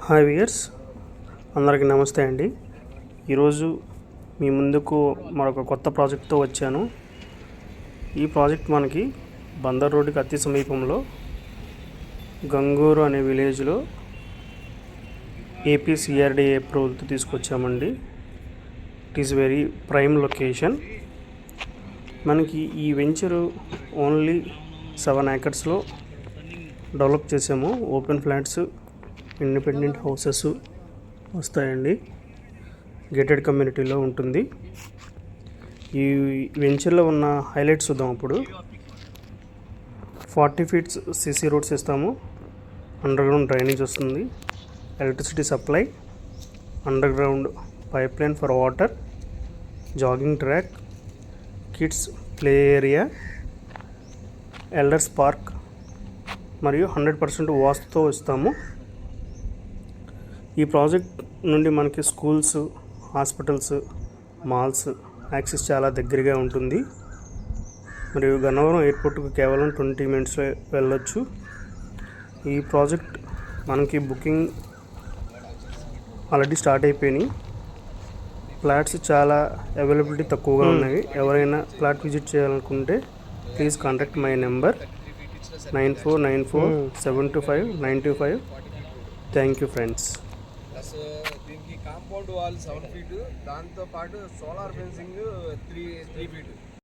Hi viewers, అందరికీ నమస్తే అండి. ఈరోజు మీ ముందుకు మరొక కొత్త ప్రాజెక్ట్తో వచ్చాను. ఈ ప్రాజెక్ట్ మనకి బందర్ రోడ్డుకి అతి సమీపంలో గంగూరు అనే విలేజ్లో ఏపీ సిఆర్డీఏ అప్రూవల్తో తీసుకొచ్చామండి. It is very prime location. మనకి ఈ వెంచరు ఓన్లీ 7 acres డెవలప్ చేసాము. ఓపెన్ ఫ్లాట్స్, ఇండిపెండెంట్ హౌసెస్ వస్తాయండి. గేటెడ్ కమ్యూనిటీలో ఉంటుంది. ఈ వెంచర్లో ఉన్న హైలైట్స్ చూద్దాం. అప్పుడు 40 feet సీసీ రోడ్స్ ఇస్తాము. అండర్ గ్రౌండ్ డ్రైనేజ్ వస్తుంది, electricity supply, under ground pipe line for water, jogging track, kids play area, elders park మరియు 100% వాస్తుతో ఇస్తాము. ఈ ప్రాజెక్ట్ నుండి మనకి స్కూల్స్, హాస్పిటల్స్, మాల్స్ యాక్సెస్ చాలా దగ్గరగా ఉంటుంది. మరియు గన్నవరం ఎయిర్పోర్ట్కు కేవలం 20 minutesలో వెళ్ళొచ్చు. ఈ ప్రాజెక్ట్ మనకి బుకింగ్ ఆల్రెడీ స్టార్ట్ అయిపోయినాయి. ఫ్లాట్స్ చాలా అవైలబిలిటీ తక్కువగా ఉన్నాయి. ఎవరైనా ఫ్లాట్ విజిట్ చేయాలనుకుంటే please contact my number 9494725925. Thank you friends. Plus దీనికి కాంపౌండ్ వాల్ 7 feet, దాంతో పాటు సోలార్ ఫెన్సింగ్ 3 feet.